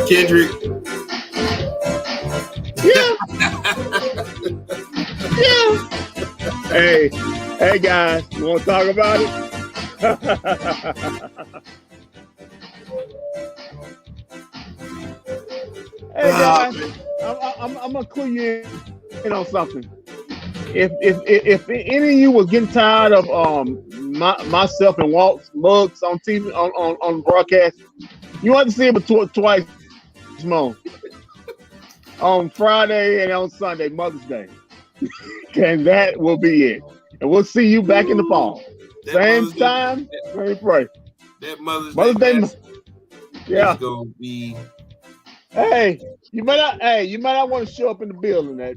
Kendrick. Yeah. Yeah. Hey guys, you want to talk about it? Hey guys, I'm gonna clue you in on something. If any of you was getting tired of myself and Walt's mugs on TV on broadcast, you want to see it twice more on Friday and on Sunday, Mother's Day, and that will be it. And we'll see you back in the fall, same time, same price. That Mother's Day, yeah, is gonna be. Hey, you might not want to show up in the building that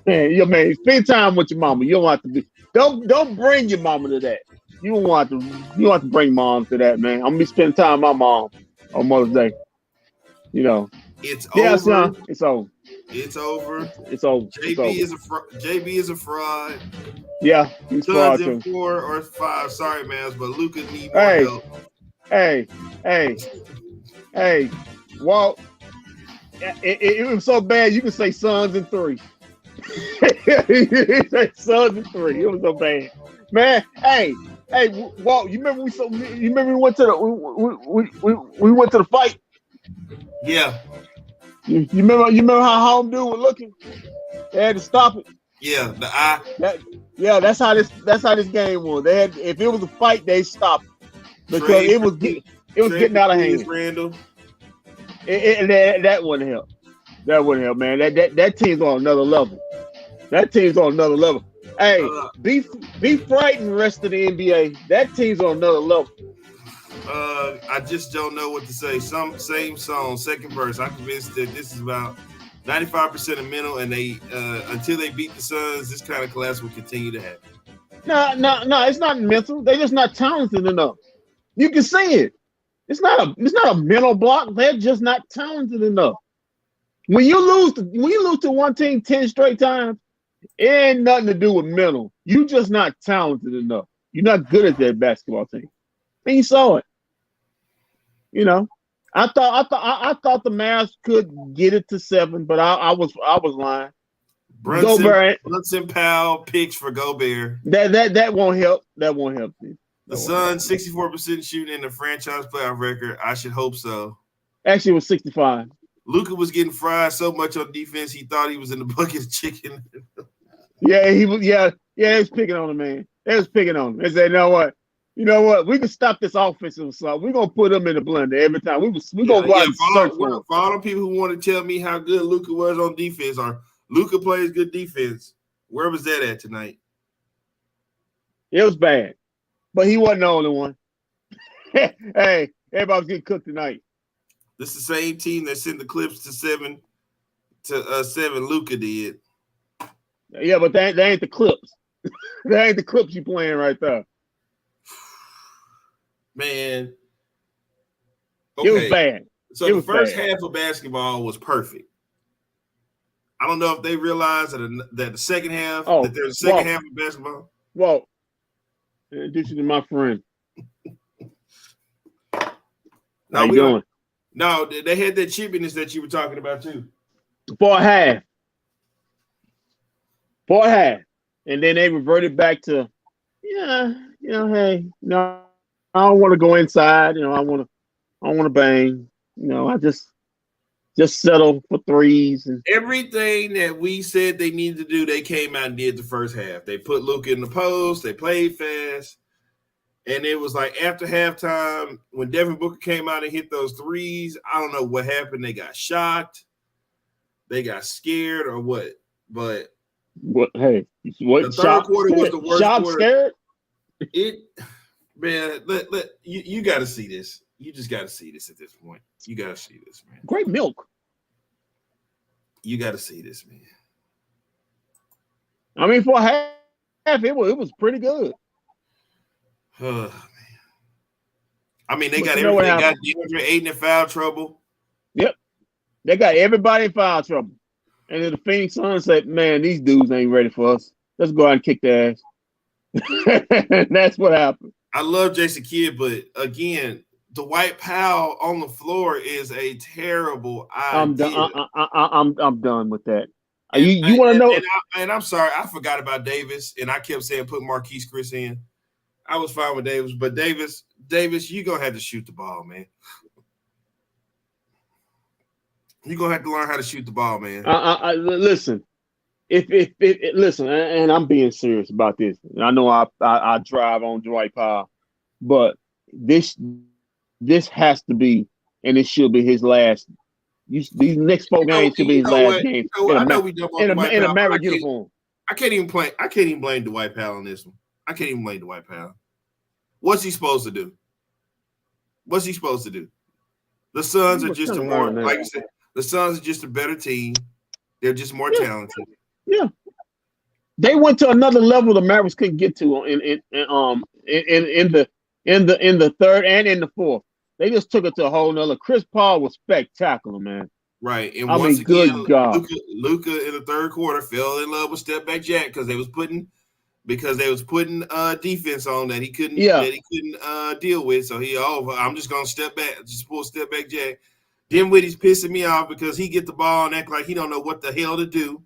you man, spend time with your mama. You don't have to don't bring your mama to that. You don't want to bring mom to that, man. I'm gonna be spending time with my mom on Mother's Day. You know. It's over. Son, it's over. It's over. It's over. JB is a fraud. Yeah, he's fraud too. 4 or 5. Sorry, man, but Luka needs more help. Hey, Walt. It was so bad you can say Suns in 3. Say Suns in 3. It was so bad, man. Hey, Walt. You remember we went to the we went to the fight. Yeah. You remember how home dude was looking? They had to stop it. Yeah, the eye. That's how this game was. They had, if it was a fight, they stopped it because it was getting out of hand. Randall. That wouldn't help. That wouldn't help, man. That team's on another level. That team's on another level. Hey, be frightened, rest of the NBA. That team's on another level. I just don't know what to say. Same song, second verse. I'm convinced that this is about 95% of mental, and they until they beat the Suns, this kind of collapse will continue to happen. No, it's not mental. They're just not talented enough. You can see it. It's not a mental block. They're just not talented enough. When you lose to one team 10 straight times, it ain't nothing to do with mental. You just not talented enough. You're not good at that basketball team. And you saw it. You know, I thought the Mavs could get it to 7, but I was lying. Brunson Powell picks for Gobert. That won't help. That won't help you. The Suns 64% shooting in the franchise playoff record. I should hope so. Actually, it was 65. Luka was getting fried so much on defense he thought he was in the bucket of chicken. Yeah, he was. Yeah, they was picking on him, man. They was picking on him. They said, you know what? We can stop this offensive assault. We're gonna put them in the blender every time. We're gonna go out and search for him. For all the people who want to tell me how good Luka was on defense, or Luka plays good defense, where was that at tonight? It was bad, but he wasn't the only one. Hey, everybody's getting cooked tonight. This is the same team that sent the Clips to 7. Luka did. Yeah, but they ain't the Clips. That ain't the Clips you playing right there. Man. Okay. It was bad. So the first half of basketball was perfect. I don't know if they realized that the second half, that there's a second half of basketball. Well, introduce you to my friend. How you doing? No, they had that chippiness that you were talking about too. For a half. And then they reverted back to, hey, no, I don't want to go inside. I want to bang. I just settle for threes. And everything that we said they needed to do, they came out and did the first half. They put Luka in the post. They played fast. And it was like after halftime, when Devin Booker came out and hit those threes, I don't know what happened. They got shocked. They got scared or what. But the third quarter was the worst quarter. Scared? Man, you got to see this. You just got to see this at this point. You got to see this, man. Great milk. You got to see this, man. I mean, for a half, it was pretty good. Man. I mean, they got everything. They got DeAndre Ayton in foul trouble. Yep. They got everybody in foul trouble. And then the Phoenix Suns said, "Man, these dudes ain't ready for us. Let's go out and kick their ass." And that's what happened. I love Jason Kidd, but again, Dwight Powell on the floor is a terrible idea. I'm done with that. And, you want to know? And I'm sorry, I forgot about Davis, and I kept saying put Marquise Chris in. I was fine with Davis, but Davis, you're gonna have to shoot the ball, man. You're gonna have to learn how to shoot the ball, man. Listen, listen, and I'm being serious about this. And I know I drive on Dwight Powell, but this has to be, and it should be his last. These next 4 games should be his last game in a Maverick uniform. I can't even blame Dwight Powell on this one. I can't even blame Dwight Powell. What's he supposed to do? The Suns are just like you said. The Suns are just a better team. They're just more talented. Yeah, they went to another level the Mavericks couldn't get to in the third and in the fourth. They just took it to a whole nother. Chris Paul was spectacular, man. Right, and once again, good God, Luka in the third quarter fell in love with step back Jack because they was putting defense on that he couldn't deal with. So I'm just gonna step back, just pull step back Jack. Dinwiddie's pissing me off because he get the ball and act like he don't know what the hell to do.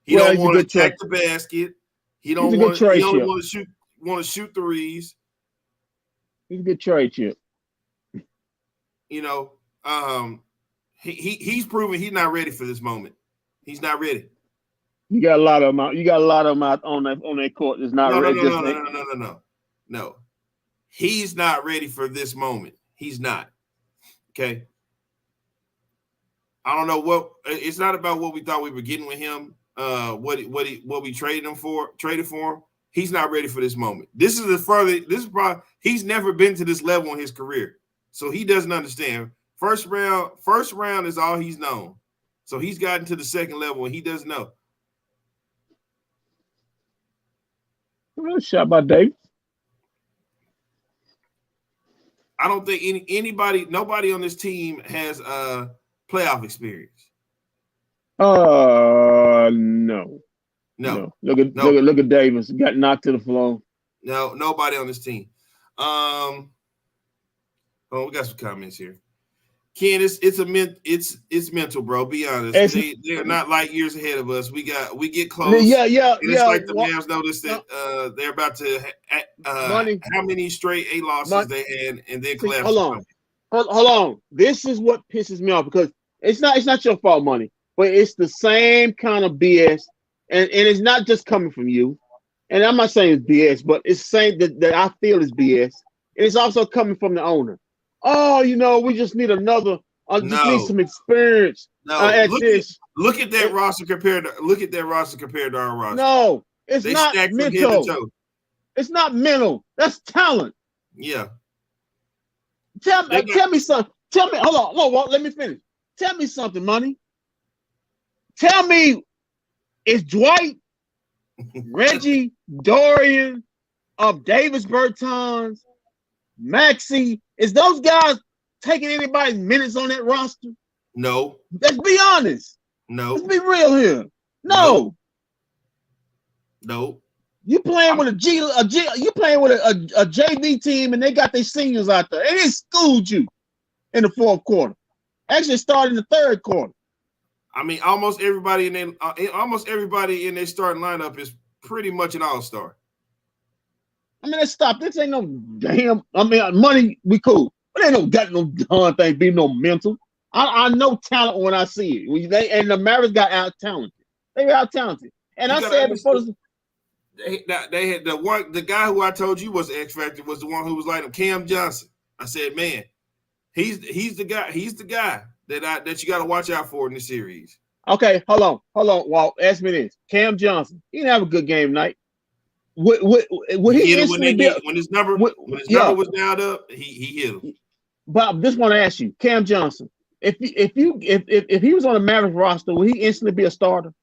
He don't want to attack the basket. He don't want to shoot threes. He's a good trade chip. You know, he's proven he's not ready for this moment. He's not ready. You got a lot of them out. You got a lot of them out on that court. It's not ready. No. He's not ready for this moment. He's not. Okay. I don't know what. It's not about what we thought we were getting with him. What we traded for him. He's not ready for this moment. This is probably he's never been to this level in his career, so he doesn't understand. First round is all he's known. So he's gotten to the second level and he doesn't know. Well, shot by Davis. I don't think nobody on this team has playoff experience. No. Look at Davis. Got knocked to the floor. No, nobody on this team. We got some comments here. Ken, it's mental, bro. Be honest. They're not light years ahead of us. We get close. Yeah. It's like the Mavs noticed that they're about to how many straight 8 losses they had and then collapse. Hold on. This is what pisses me off because it's not your fault, Money, but it's the same kind of BS, and it's not just coming from you. And I'm not saying it's BS, but it's saying that I feel is BS, and it's also coming from the owner. Oh, we just need another. Just need some experience. No, look at that roster compared to our roster. No, it's not mental. It's not mental. That's talent. Yeah. Tell me something. Hold on, Walt, let me finish. Tell me something, Money. Tell me, is Dwight, Reggie, Dorian, Davis Bertans, Maxey, is those guys taking anybody's minutes on that roster? No. Let's be honest. No. Let's be real here. No. You playing with a JV team and they got their seniors out there. And they schooled you in the fourth quarter. Actually started in the third quarter. I mean, almost everybody in their starting lineup is pretty much an all-star. I mean, let's stop. This ain't no damn. I mean, Money, we cool. But ain't no got no darn thing be no mental. I know talent when I see it. And the Mavericks got out-talented. They were out-talented. And I said before this, they had the guy who I told you was the X Factor was the one who was like him, Cam Johnson. I said, man, he's the guy. He's the guy that you got to watch out for in the series. Okay, hold on, Walt. Ask me this: Cam Johnson, he didn't have a good game tonight. Would he when his number was dialed up, he hit him. But I just want to ask you, Cam Johnson, if he was on the Mavericks roster, would he instantly be a starter?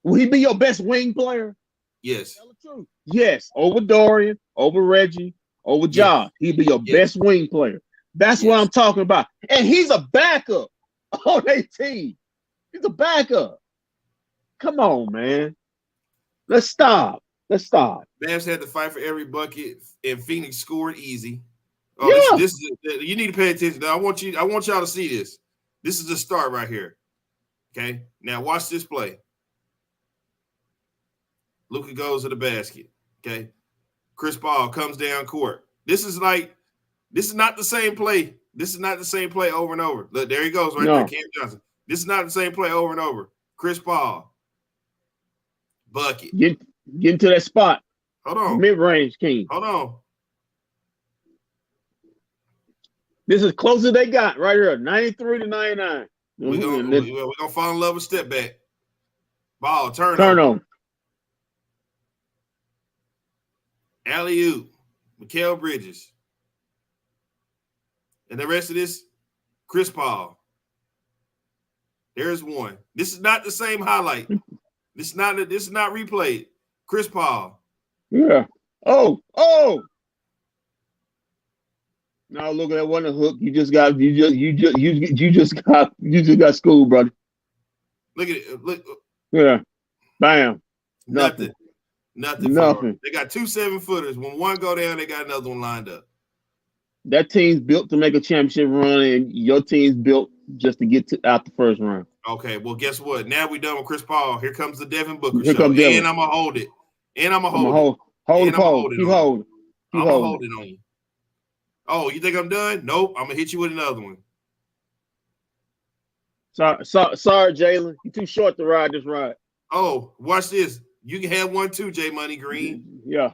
Will he be your best wing player? Yes. Tell the truth. Yes, over Dorian, over Reggie, over Ja. He'd be your best wing player. That's what I'm talking about. And he's a backup on their team. He's a backup. Come on, man. Let's stop. Mavs had to fight for every bucket, and Phoenix scored easy. Oh, Yeah. this is you need to pay attention. I want y'all to see this. This is the start right here. Okay, now watch this play. Luka goes to the basket. Okay, Chris Paul comes down court. This is not the same play. This is not the same play over and over. Look, there he goes right there, Cam Johnson. This is not the same play over and over. Chris Paul, bucket. Get into that spot. Hold on. Mid-range king. Hold on. This is close as they got right here, 93 to 99. We're gonna fall in love with step back. Ball, turn on. Alley-oop, Mikal Bridges. And the rest of this, Chris Paul. There's one. This is not the same highlight. This is not replayed. Chris Paul. Yeah. Oh. Now look at that one hook. You just got schooled, brother. Look at it. Look. Yeah. Bam. Nothing. They got 2 7-footers. When one go down, they got another one lined up. That team's built to make a championship run, and your team's built just to get out the first round. Okay, well, guess what? Now we done with Chris Paul. Here comes the Devin Booker Here show. Comes Devin. And I'm going to hold it. Hold the pole. Keep holding. I'm going to hold it on you. Oh, you think I'm done? Nope. I'm going to hit you with another one. Sorry, Jalen. You're too short to ride this ride. Oh, watch this. You can have one too, J Money Green. Yeah.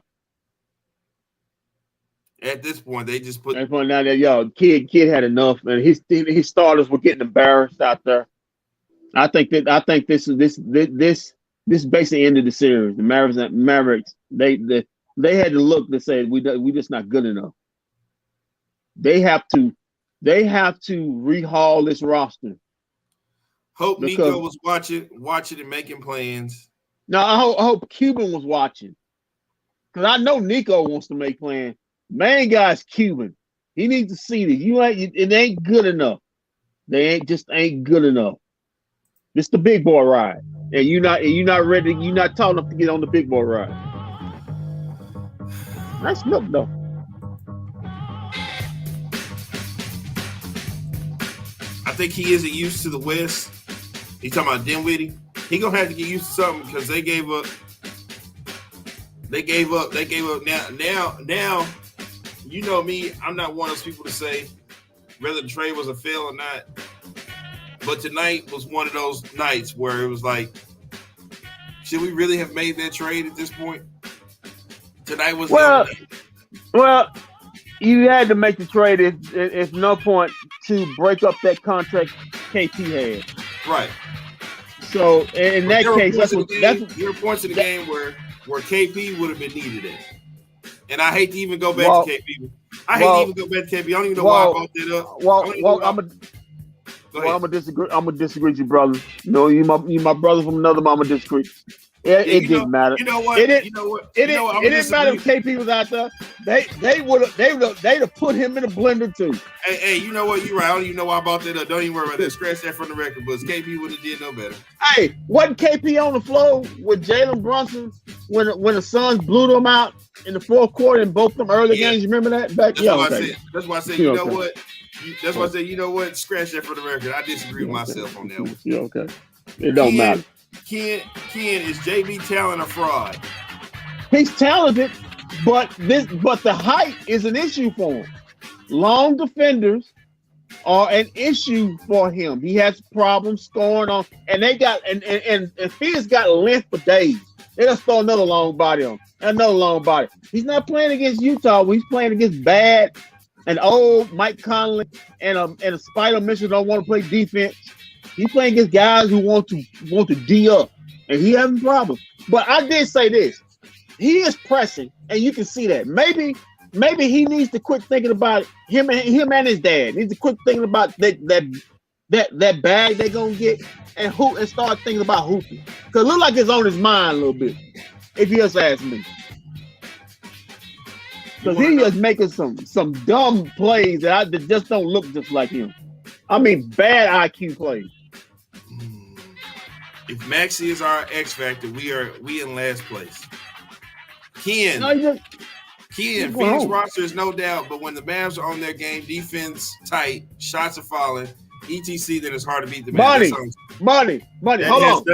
At this point, they just put. At this point now that kid had enough, and his starters were getting embarrassed out there. I think this basically ended the series. The Mavericks they had to look to say we just not good enough. They have to rehaul this roster. Hope Nico was watching and making plans. No, I hope Cuban was watching, because I know Nico wants to make plans. Main guy's Cuban. He needs to see this. It ain't good enough. They ain't good enough. This the big boy ride, and you're not ready. You're not tall enough to get on the big boy ride. Nice look though. I think he isn't used to the West. He's talking about Dinwiddie. He gonna have to get used to something, because they gave up. Now, you know me. I'm not one of those people to say whether the trade was a fail or not. But tonight was one of those nights where it was like, should we really have made that trade at this point? Tonight was well. You had to make the trade. It's no point to break up that contract KP had. Right. So in that case, there were points in the game where KP would have been needed at. And I hate to even go back to KP. I don't even know why I brought that up. I'm gonna disagree. I'm gonna disagree with you, brother. You know, you my brother from another mom. I'm gonna disagree. It didn't matter. You know what? It didn't matter if KP was out there. They'd have put him in a blender too. Hey, you know what? You're right. I don't even know why I brought that up. Don't even worry about that. Scratch that from the record books. KP would have did no better. Hey, wasn't KP on the floor with Jalen Brunson when the Suns blew them out in the fourth quarter in both them early games? You remember that? That's why I said. You know what? That's why I said. You know what? Scratch that for the record. I disagree with myself on that one. Yeah, okay. It don't matter. Ken, is JB talent a fraud? He's talented, but the height is an issue for him. Long defenders are an issue for him. He has problems scoring on, and they got and Phoenix got length for days. They just throw another long body on, another long body. He's not playing against Utah. He's playing against bad and old Mike Conley and a Spider Mitchell don't want to play defense. He's playing against guys who want to D up, and he having problems. But I did say this: he is pressing, and you can see that. Maybe he needs to quit thinking about him and his dad. Needs to quit thinking about that bag they're gonna get and start thinking about hooping. Cause it look like it's on his mind a little bit. If you just ask me, because he just making some dumb plays that just don't look just like him. I mean, bad IQ plays. If Maxey is our X factor, we in last place. Ken, Phoenix roster is no doubt, but when the Mavs are on their game, defense tight, shots are falling, etc., then it's hard to beat the Mavs. Money. Hold on.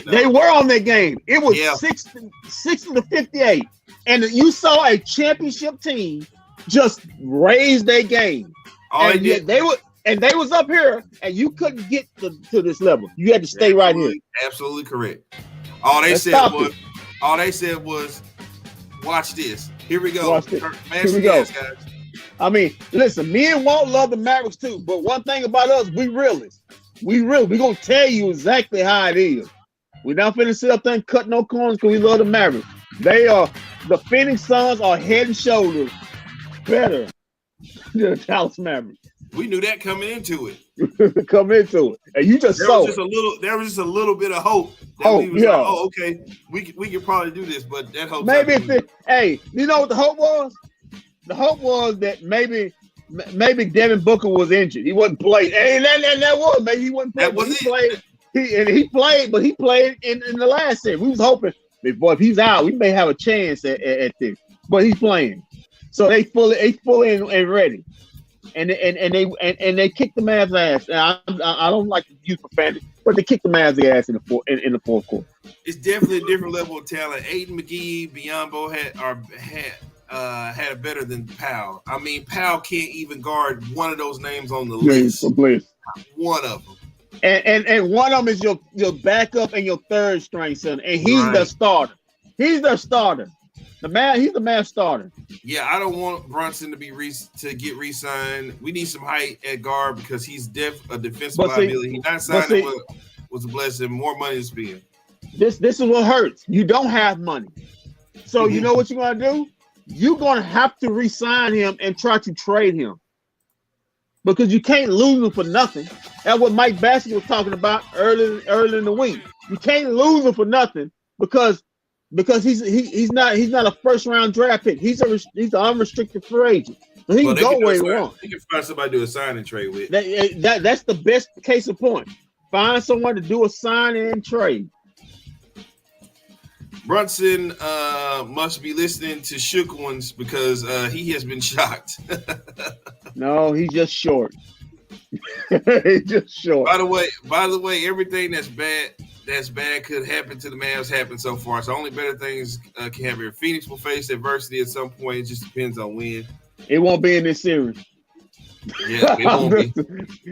They were on their game. It was 60-58, and you saw a championship team just raise their game. They was up here, and you couldn't get to this level. You had to stay right here. Absolutely correct. All they said was, watch this. Here we go. Here we go. Guys. I mean, listen, me and Walt love the Mavericks too, but one thing about us, we realists. We're going to tell you exactly how it is. We're not finna sit up there and cut no corners because we love the Mavericks. The Phoenix Suns are head and shoulders better than the Dallas Mavericks. We knew that coming into it. And you just saw it. There was just a little bit of hope. Okay, we could probably do this, but that hope. Maybe you know what the hope was? The hope was that maybe Devin Booker was injured. He wasn't playing. And that was maybe he wasn't playing. He played, but he played in the last series. We was hoping, if he's out, we may have a chance at this. But he's playing, so they fully and ready. And they kicked the Mavs' ass. And I don't like to use profanity, but they kicked the Mavs' ass in the fourth quarter. It's definitely a different level of talent. Aiden McGee, Biyombo had a better than Powell. I mean, Powell can't even guard one of those names on the list. One of them. And one of them is your backup and your third string center, and he's the starter. He's the starter. He's the Mavs starter. Yeah, I don't want Brunson to get re-signed. We need some height at guard because he's a defensive liability. He not signing was a blessing. More money to spend. This is what hurts. You don't have money, so you know what you're gonna do. You're gonna have to re-sign him and try to trade him because you can't lose him for nothing. That's what Mike Bassett was talking about early in the week. You can't lose him for nothing because he's not a first round draft pick. He's an unrestricted free agent. So he can go where he wants. He can find somebody to do a sign and trade with. That's the best case of point. Find someone to do a sign and trade. Brunson must be listening to Shook Ones because he has been shocked. No, he's just short. He's just short. By the way, everything that's bad could happen to the Mavs happened so far. So only better things can happen. Phoenix will face adversity at some point. It just depends on when. It won't be in this series. Yeah, it won't be.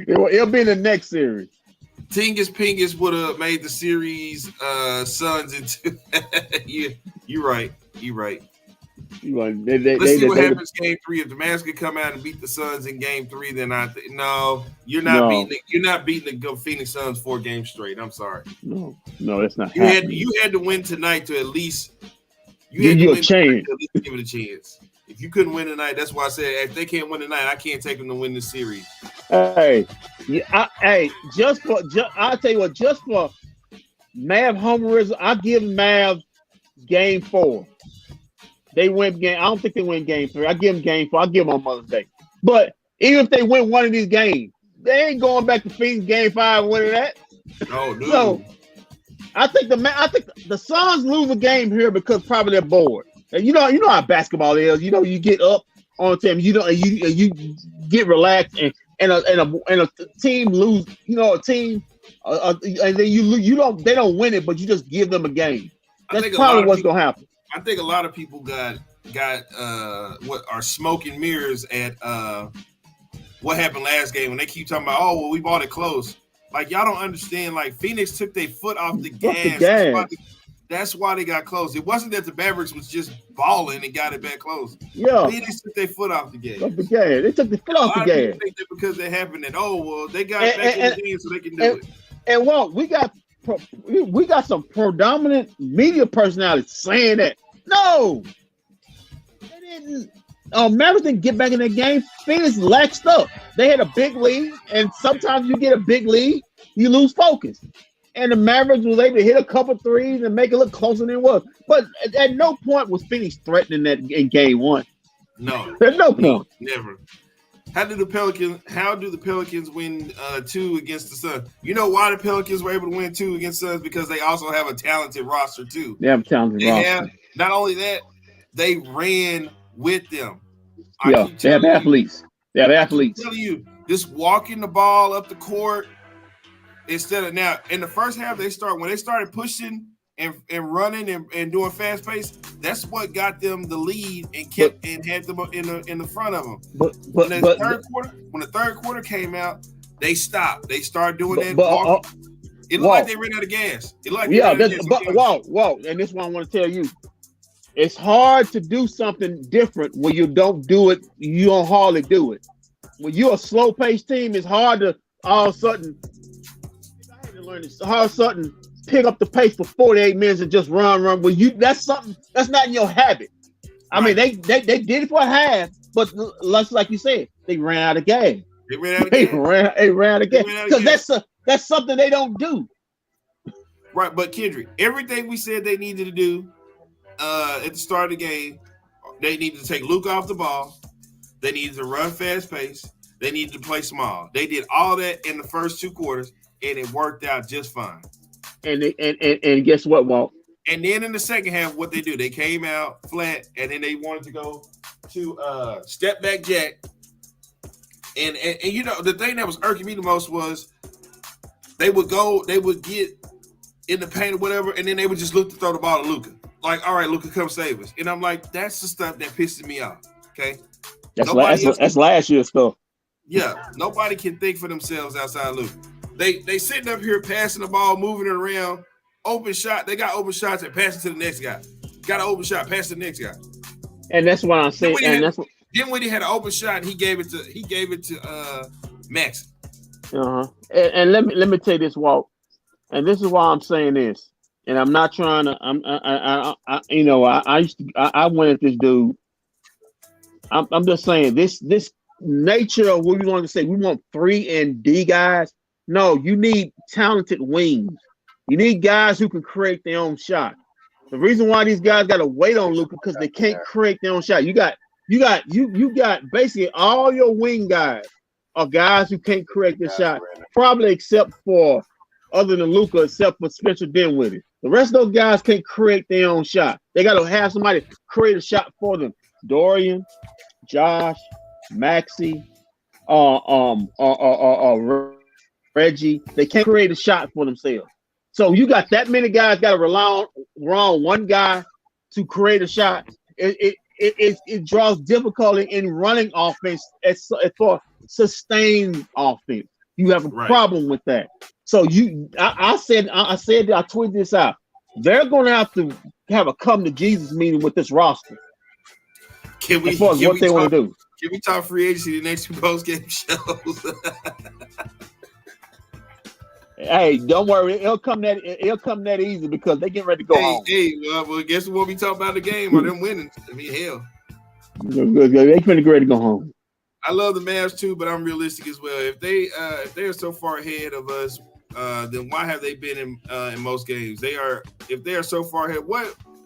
It'll be in the next series. Tingus Pingus would have made the series Suns into. You're right. Let's see what happens game 3. If the Mavs could come out and beat the Suns in game 3, then you're not beating the Phoenix Suns 4 games straight. I'm sorry. No, that's not. You had to win tonight to at least give you a chance. Give it a chance. If you couldn't win tonight, that's why I said if they can't win tonight, I can't take them to win the series. I'll tell you what, just for Mav homerism, I give Mav game 4. They win game. I don't think they win game 3. I give them game 4. I give them on Mother's Day. But even if they win one of these games, they ain't going back to Phoenix game 5 and winning that. No, dude. So I think the Suns lose a game here because probably they're bored. And you know how basketball is. You know, you get up on time. You get relaxed, and a team lose. You know, a team, and then you don't. They don't win it, but you just give them a game. That's probably what's gonna happen. I think a lot of people got what are smoking mirrors at what happened last game when they keep talking about we bought it close. Like y'all don't understand. Like Phoenix took their foot off the gas. That's why they got close. It wasn't that the Mavericks was just balling and got it back close. Yeah, Phoenix took their foot off the gas. They took the foot off the gas. Think that because it happened that they got it back in the game so they can do it. And Walt, we got some predominant media personalities saying that. No, they didn't. Mavericks didn't get back in the game. Phoenix laxed up. They had a big lead, and sometimes you get a big lead, you lose focus. And the Mavericks was able to hit a couple threes and make it look closer than it was. But at no point was Phoenix threatening that in game 1. No. At no point. Never. How do the Pelicans win 2 against the Suns? You know why the Pelicans were able to win 2 against the Suns? Because they also have a talented roster too. They have a talented roster. Not only that, they ran with them. They have athletes. They have athletes. I keep telling you, just walking the ball up the court instead of now in the first half, when they started pushing and running and doing fast pace, that's what got them the lead and had them in the front of them. When the third quarter came out, they stopped. They started doing that. It looked like they ran out of gas. Whoa, and this is what I want to tell you. It's hard to do something different when you don't do it. You don't hardly do it. When you're a slow-paced team, it's hard to all of a sudden. I had to learn this. All of a sudden, pick up the pace for 48 minutes and just run. Well, that's something that's not in your habit. I mean, they did it for a half, but like you said, they ran out of gas. They ran out of gas because that's something they don't do. Right, but Kendrick, everything we said they needed to do at the start of the game, they needed to take Luka off the ball. They needed to run fast pace. They needed to play small. They did all that in the first 2 quarters, and it worked out just fine. And guess what, Walt? And then in the second half, what they do, they came out flat, and then they wanted to go to step back jack. And you know, the thing that was irking me the most was they would get in the paint or whatever, and then they would just look to throw the ball to Luka. Like, all right, Luka, come save us. And I'm like, that's the stuff that pisses me off. Okay. That's last year's stuff. Yeah. Nobody can think for themselves outside Luka. They sitting up here passing the ball, moving it around, open shot. They got open shots and pass it to the next guy. Got an open shot, pass to the next guy. And that's what I'm saying. Then when he had an open shot, he gave it to Max. And let me tell you this, Walt. And this is why I'm saying this. And I'm not trying to. I went at this dude. I'm just saying this nature of what we want to say. We want 3 and D guys. No, you need talented wings. You need guys who can create their own shot. The reason why these guys got to wait on Luka because they can't create their own shot. You got basically all your wing guys are guys who can't create their shot, probably except for other than Luka, except for Spencer Dinwiddie. The rest of those guys can't create their own shot. They got to have somebody create a shot for them. Dorian, Josh, Maxey, Reggie. They can't create a shot for themselves. So you got that many guys got to rely on one guy to create a shot. It draws difficulty in running offense as for sustained offense. You have a problem with that. So I tweeted this out. They're going to have a come to Jesus meeting with this roster. As far as what they want to do. Can we talk free agency the next 2 post game shows? Hey, don't worry. It'll come that easy because they get ready to go home. Well, guess what we talk about the game or them winning? I mean, hell. They get ready to go home. I love the Mavs too, but I'm realistic as well. If they're so far ahead of us, then why have they been in most games? If they are so far ahead,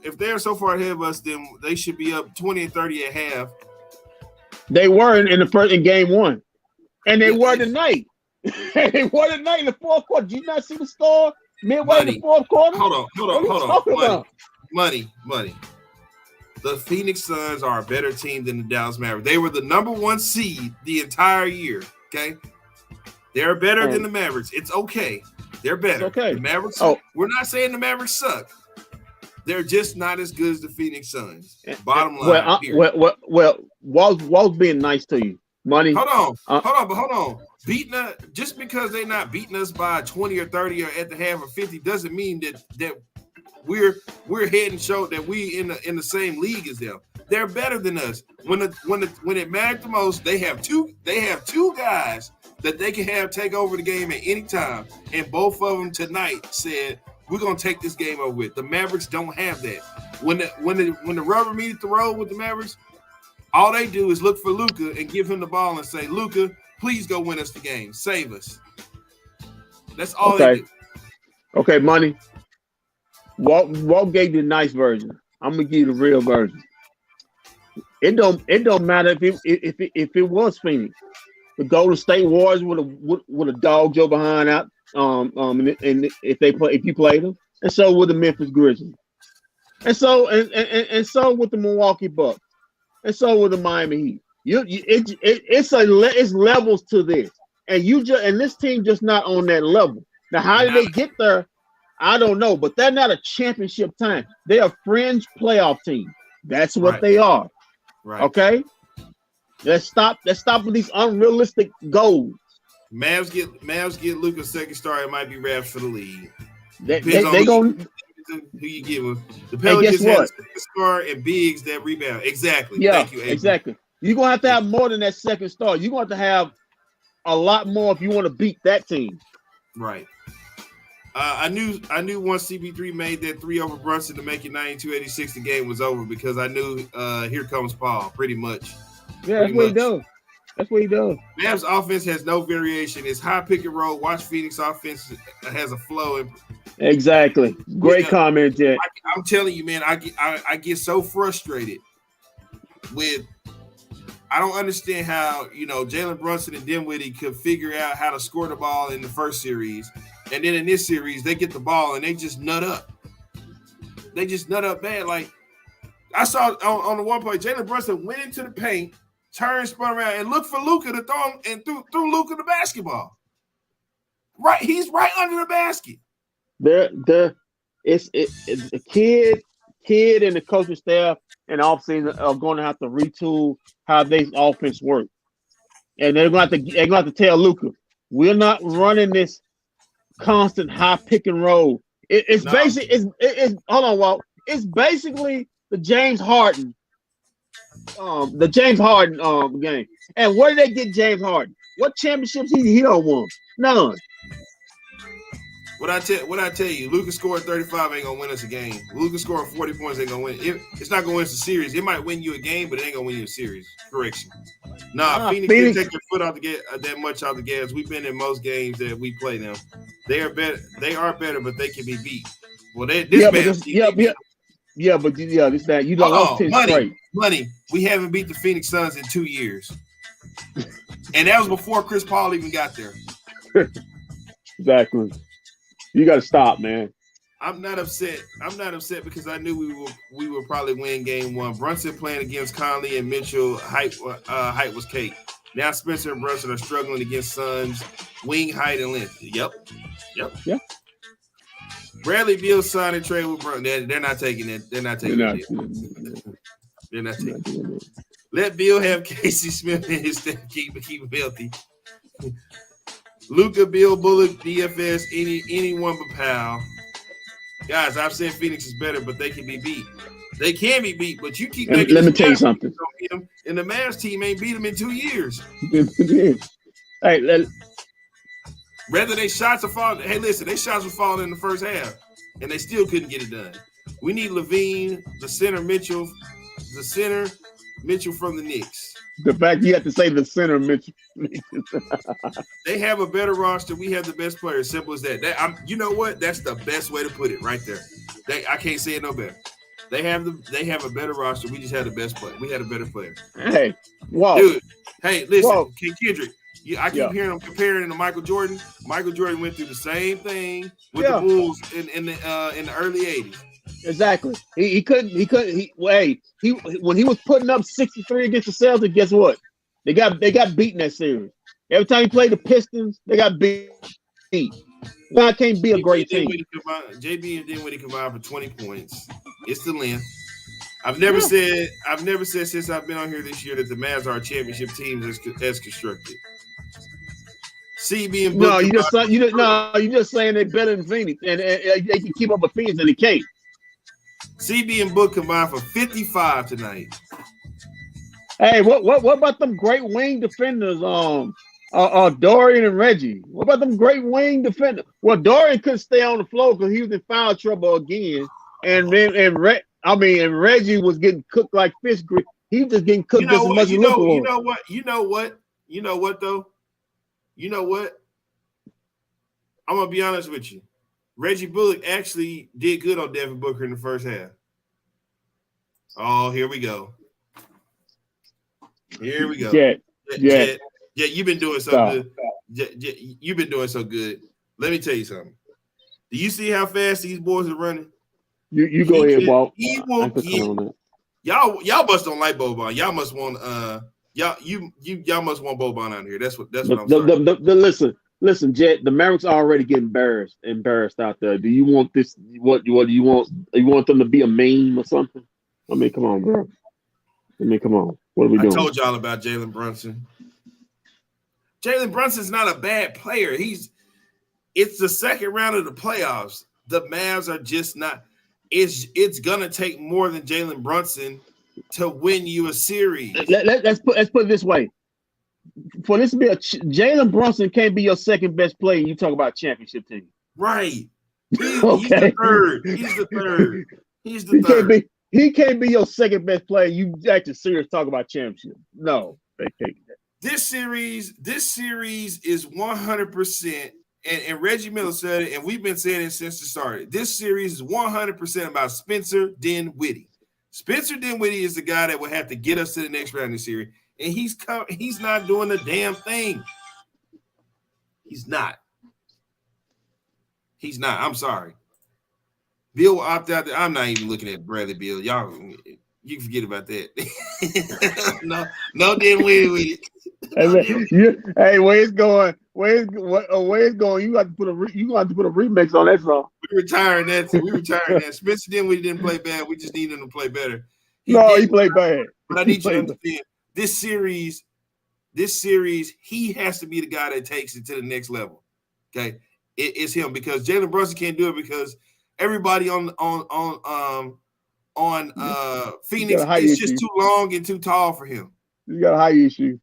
if they're so far ahead of us, then they should be up 20 and 30 at half. They were in game 1, and they were tonight. They were tonight in the fourth quarter. Did you not see the score midway in the fourth quarter? Hold on. Money. The Phoenix Suns are a better team than the Dallas Mavericks. They were the number 1 seed the entire year. Okay, they're better than the Mavericks. It's okay. They're better. It's okay. The Mavericks. We're not saying the Mavericks suck. They're just not as good as the Phoenix Suns. Bottom line. Well, Walt's being nice to you. Money. Hold on. Just because they're not beating us by 20 or 30 or at the half or 50 doesn't mean that we're head and shoulder that we in the same league as them. They're better than us. When it mattered the most, they have two guys that they can have take over the game at any time, and both of them tonight said we're gonna take this game over with. The Mavericks don't have that. When the rubber meets the road with the Mavericks, all they do is look for Luka and give him the ball and say, Luka, please go win us the game. Save us. That's all they do. Okay, Money. Walt gave you the nice version. I'm gonna give you the real version. It don't matter if it was Phoenix. the Golden State Warriors with a dog Joe behind out. And if you play them, and so with the Memphis Grizzlies, and so with the Milwaukee Bucks, and so with the Miami Heat. It's levels to this, and this team just not on that level. Now, how did they get there? I don't know, but they're not a championship time. They're a fringe playoff team. That's what they are. Right. Okay. Let's stop with these unrealistic goals. Mavs get Luka's second star. It might be wraps for the league. They going who you get with the Pelicans have a second star and bigs that rebound. Exactly. Yeah, thank you. Avery. Exactly. You're gonna have to have more than that second star. You're going to have a lot more if you want to beat that team. Right. I knew once CP3 made that 3 over Brunson to make it 92-86, the game was over because I knew here comes Paul, pretty much. Yeah, that's what he does. That's what he does. Mavs offense has no variation. It's high pick and roll. Watch Phoenix offense has a flow. Exactly. Great comment, Jet. I'm telling you, man, I get so frustrated with. I don't understand how Jalen Brunson and Dinwiddie could figure out how to score the ball in the first series, and then in this series they get the ball and they just nut up. They just nut up bad. Like I saw on the one play, Jalen Brunson went into the paint, turned, spun around, and looked for Luka to throw him and threw Luka the basketball. Right, he's right under the basket. It's a kid and the coaching staff and offseason are going to have to retool how they offense works, and they're going to have to tell Luka, we're not running this constant high pick and roll. It's hold on, Walt. It's basically the James Harden game. And where did they get James Harden? What championships he don't won? None. What I tell you, Luka scoring 35 ain't gonna win us a game. Luka scoring 40 points ain't gonna win. It's not gonna win us a series. It might win you a game, but it ain't gonna win you a series. Correction. Phoenix didn't take their foot out that much out the gas. We've been in most games that we play them. They are better. They are better, but they can be beat. Well, this that you don't money. We haven't beat the Phoenix Suns in 2 years, and that was before Chris Paul even got there. Exactly. You got to stop, man. I'm not upset. Because I knew we would probably win game one. Brunson playing against Conley and Mitchell. Height was cake. Now Spencer and Brunson are struggling against Suns. Wing, height, and length. Yep. Bradley Beal signed a trade with Brunson. They're not taking it. They're not taking it. Let Beal have Casey Smith and his staff keep him healthy. Luka, Bill, Bullock, DFS, anyone but Powell. Guys, I've said Phoenix is better, but they can be beat. They can be beat, but you keep making. Let me tell you something. And the Mavs team ain't beat them in 2 years. Hey, Rather they shots are falling. Hey, listen, they shots were falling in the first half, and they still couldn't get it done. We need Levine, the center Mitchell from the Knicks. The fact you have to say the center Mitchell. They have a better roster. We have the best players. Simple as that. You know what? That's the best way to put it right there. I can't say it no better. They have a better roster. We just had the best player. We had a better player. Hey, wow, dude. Hey, listen, Kendrick. I keep hearing them comparing him to Michael Jordan. Michael Jordan went through the same thing with the Bulls in the early '80s. Exactly. He couldn't. When he was putting up 63 against the Celtics, guess what? They got beaten that series. Every time he played the Pistons, they got beat. Now can't be a great team. JB and Dinwiddie combined for 20 points. It's the length. I've never said since I've been on here this year that the Mavs are a championship team as constructed. CB and Book. You just saying they're better than Phoenix, and they can keep up with Phoenix, and they can't. CB and Book combined for 55 tonight. Hey, what about them great wing defenders? Dorian and Reggie. What about them great wing defenders? Well, Dorian couldn't stay on the floor because he was in foul trouble again, and Reggie was getting cooked like fish grease. He was just getting cooked just as much as Luka was. You know what though? You know what? I'm gonna be honest with you. Reggie Bullock actually did good on Devin Booker in the first half. Oh, here we go. Jet. Yeah, you've been doing so good. You've been doing so good. Let me tell you something. Do you see how fast these boys are running? You go ahead, Walt. He will get y'all must don't like Boban. Y'all must want y'all must want Boban out here. That's what I'm saying. Listen, Jet. The Mavericks are already getting embarrassed out there. Do you want this? What do you want? You want them to be a meme or something? I mean, come on, bro. Come on. What are we doing? I told y'all about Jalen Brunson. Jalen Brunson's not a bad player. It's the second round of the playoffs. The Mavs are just not. It's gonna take more than Jalen Brunson to win you a series. Let's put it this way. For this to be Jalen Brunson can't be your second best player. You talk about championship team, right? He's the third. He's the third. He can't be your second best player. You actually serious talk about championship? No, they can't. This series is 100%. And Reggie Miller said it, and we've been saying it since it started. This series is 100% about Spencer Dinwiddie. Spencer Dinwiddie is the guy that will have to get us to the next round of the series, and he's not doing the damn thing. He's not. I'm sorry. Bill will opt out. I'm not even looking at Bradley Beal. Y'all, you can forget about that. no Dinwiddie with it. Hey, where it's going? Where it's going? You got to put a remix on that song. We retiring that. Spencer Dinwiddie didn't play bad. We just need him to play better. He played bad. But I need you to understand this series. He has to be the guy that takes it to the next level. Okay, it's him because Jalen Brunson can't do it because everybody on Phoenix is just too long and too tall for him. You got a high issue.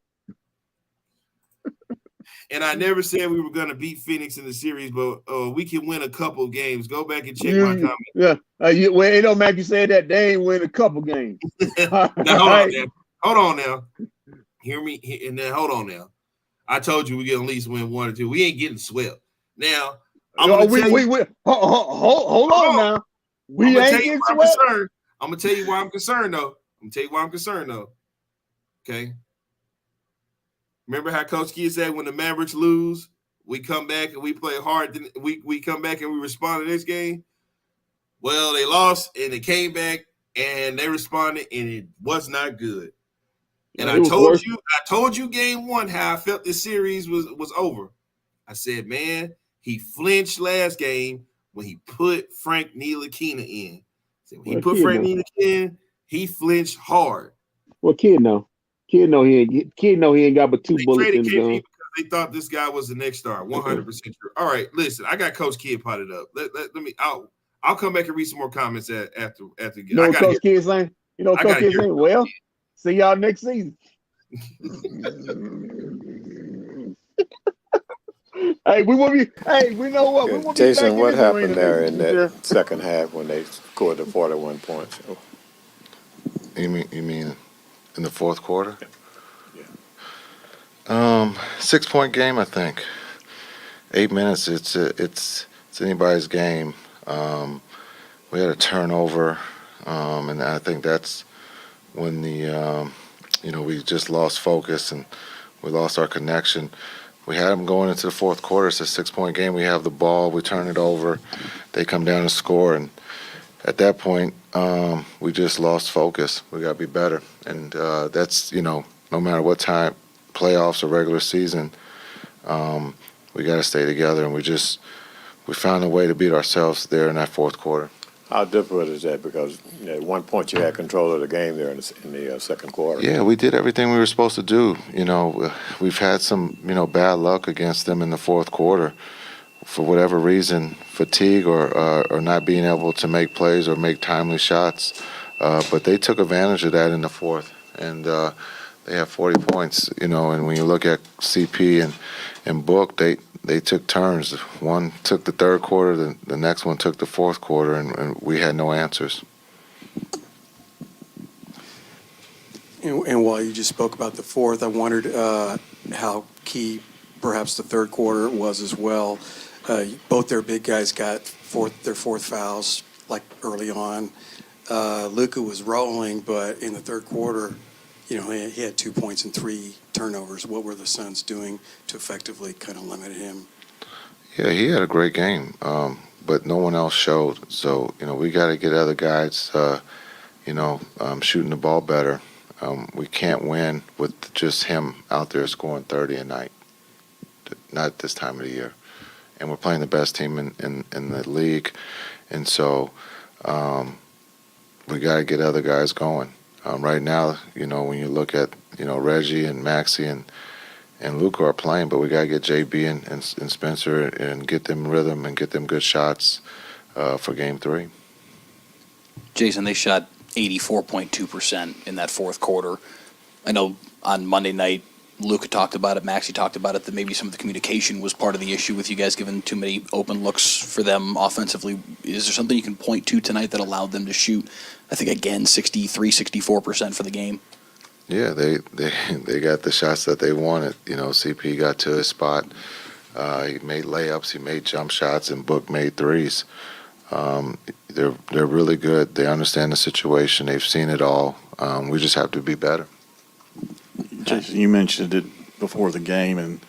And I never said we were going to beat Phoenix in the series, but we can win a couple games. Go back and check my comment. Yeah. It don't matter you said that they ain't win a couple games. Now, hold on now. Hear me. And then hold on now. I told you we get at least win one or two. We ain't getting swept. Now, hold on now. We ain't getting swept. I'm going to tell you why I'm concerned, though. Okay. Remember how Coach Kidd said when the Mavericks lose, we come back and we play hard. We come back and we respond to this game. Well, they lost and they came back and they responded and it was not good. And I told you game one how I felt this series was over. I said, man, he flinched last game when he put Frank Ntilikina in. So when he put Frank Ntilikina in, he flinched hard. Well, Kidd know he ain't got but two bullets in the gun. Because they thought this guy was the next star. 100% true. All right, listen, I got Coach Kidd potted up. Let me. I'll come back and read some more comments after. You know what Coach Kidd saying? Well, see y'all next season. Hey, we know what? We Jason, what happened there in that second half when they scored the 41 points? You mean in the fourth quarter? Yeah. 6-point game, I think. 8 minutes. It's anybody's game. We had a turnover, and I think that's when we just lost focus and we lost our connection. We had them going into the fourth quarter. It's a 6-point game. We have the ball. We turn it over. They come down and score, and at that point, we just lost focus. We got to be better, and that's no matter what time, playoffs or regular season, we got to stay together. And we found a way to beat ourselves there in that fourth quarter. How difficult is that? Because at one point you had control of the game there in the second quarter. Yeah, we did everything we were supposed to do. We've had some bad luck against them in the fourth quarter. For whatever reason, fatigue or not being able to make plays or make timely shots. But they took advantage of that in the fourth, and they have 40 points. And when you look at CP and Book, they took turns. One took the third quarter, the next one took the fourth quarter, and we had no answers. And while you just spoke about the fourth, I wondered how key perhaps the third quarter was as well. Both their big guys got their fourth fouls like early on. Luka was rolling, but in the third quarter, he had 2 points and 3 turnovers. What were the Suns doing to effectively kind of limit him? Yeah, he had a great game, but no one else showed. So, we got to get other guys, shooting the ball better. We can't win with just him out there scoring 30 a night, not at this time of the year. And we're playing the best team in the league. And so we got to get other guys going. Right now, when you look at, Reggie and Maxey and Luka are playing, but we got to get JB and Spencer and get them rhythm and get them good shots for Game 3. Jason, they shot 84.2% in that fourth quarter. I know on Monday night, Luka talked about it, Maxey talked about it, that maybe some of the communication was part of the issue with you guys giving too many open looks for them offensively. Is there something you can point to tonight that allowed them to shoot, I think, again, 64% for the game? Yeah, they got the shots that they wanted. CP got to his spot. He made layups, he made jump shots, and Book made threes. They're really good. They understand the situation. They've seen it all. We just have to be better. Jason, you mentioned it before the game, and